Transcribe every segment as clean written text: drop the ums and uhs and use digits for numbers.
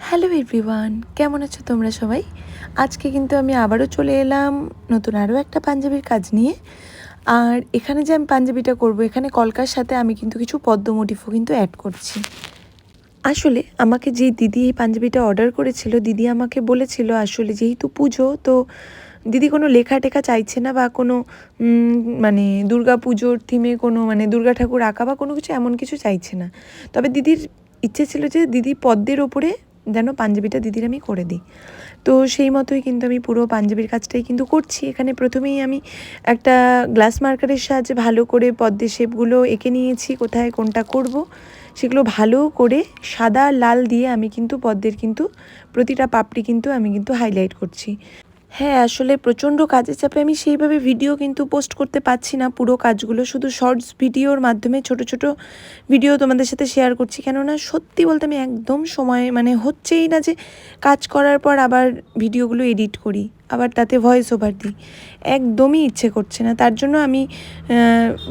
Hello everyone, কেমন আছো তোমরা সবাই? আজকে কিন্তু আমি আবারও চলে এলাম নতুন আরও একটা পাঞ্জাবির কাজ নিয়ে। আর এখানে যে আমি পাঞ্জাবিটা করব, এখানে কলকার সাথে আমি কিন্তু কিছু পদ্ম মোটিফও কিন্তু অ্যাড করছি। আসলে আমাকে যেই দিদি এই পাঞ্জাবিটা অর্ডার করেছিল, দিদি আমাকে বলেছিল আসলে যেহেতু পুজো, তো দিদি কোনো লেখা টেখা চাইছে না বা কোনো মানে দুর্গা পুজোর থিমে কোনো মানে দুর্গা ঠাকুর আঁকা বা কোনো কিছু এমন কিছু চাইছে না। তবে দিদির ইচ্ছে ছিল যে দিদি পদ্মের ওপরে যেন পাঞ্জাবিটা দিদির আমি করে দিই। তো সেই মতোই কিন্তু আমি পুরো পাঞ্জাবির কাজটাই কিন্তু করছি। এখানে প্রথমেই আমি একটা গ্লাস মার্কারের সাহায্যে ভালো করে পদ্মের শেপগুলো এঁকে নিয়েছি, কোথায় কোনটা করব সেগুলো ভালো করে সাদা লাল দিয়ে আমি কিন্তু পদ্মের কিন্তু প্রতিটা পাপড়ি কিন্তু আমি কিন্তু হাইলাইট করছি। হ্যাঁ, আসলে প্রচণ্ড কাজের চাপে আমি সেইভাবে ভিডিও কিন্তু পোস্ট করতে পারছি না পুরো কাজগুলো, শুধু শর্টস ভিডিওর মাধ্যমে ছোট ছোট ভিডিও তোমাদের সাথে শেয়ার করছি। কেননা সত্যি বলতে আমি একদম সময় মানে হচ্ছেই না যে কাজ করার পর আবার ভিডিওগুলো এডিট করি, আবার তাতে ভয়েস ওভার দিই, একদমই ইচ্ছে করছে না। তার জন্য আমি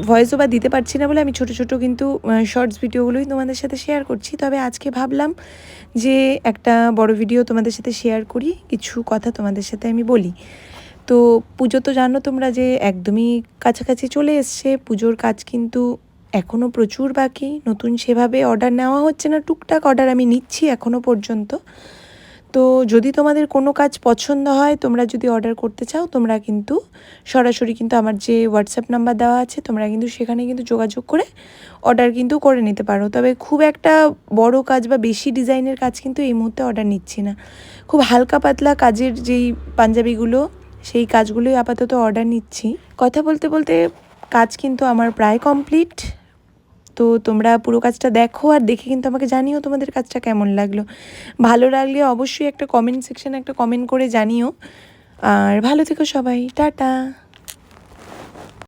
ভয়েস ওভার দিতে পারছি না বলে আমি ছোট ছোট কিন্তু শর্টস ভিডিওগুলোই তোমাদের সাথে শেয়ার করছি। তবে আজকে ভাবলাম যে একটা বড় ভিডিও তোমাদের সাথে শেয়ার করি, কিছু কথা তোমাদের সাথে আমি বলি। তো পুজো তো জানো তোমরা যে একদমই কাছাকাছি চলে এসছে। পুজোর কাজ কিন্তু এখনও প্রচুর বাকি, নতুন সেভাবে অর্ডার নেওয়া হচ্ছে না, টুকটাক অর্ডার আমি নিচ্ছি এখনও পর্যন্ত। তো যদি তোমাদের কোনো কাজ পছন্দ হয়, তোমরা যদি অর্ডার করতে চাও, তোমরা কিন্তু সরাসরি কিন্তু আমার যে হোয়াটসঅ্যাপ নাম্বার দেওয়া আছে, তোমরা কিন্তু সেখানে কিন্তু যোগাযোগ করে অর্ডার কিন্তু করে নিতে পারো। তবে খুব একটা বড় কাজ বা বেশি ডিজাইনের কাজ কিন্তু এই মুহূর্তে অর্ডার নিচ্ছি না। খুব হালকা পাতলা কাজের যেই পাঞ্জাবিগুলো, সেই কাজগুলোই আপাতত অর্ডার নিচ্ছি। কথা বলতে বলতে কাজ কিন্তু আমার প্রায় কমপ্লিট। তো তোমরা পুরো কাজটা দেখো আর দেখে কিন্তু আমাকে জানিও তোমাদের কাজটা কেমন লাগলো। ভালো লাগলে অবশ্যই একটা কমেন্ট সেকশানে একটা কমেন্ট করে জানিও। আর ভালো থেকো সবাই, টাটা।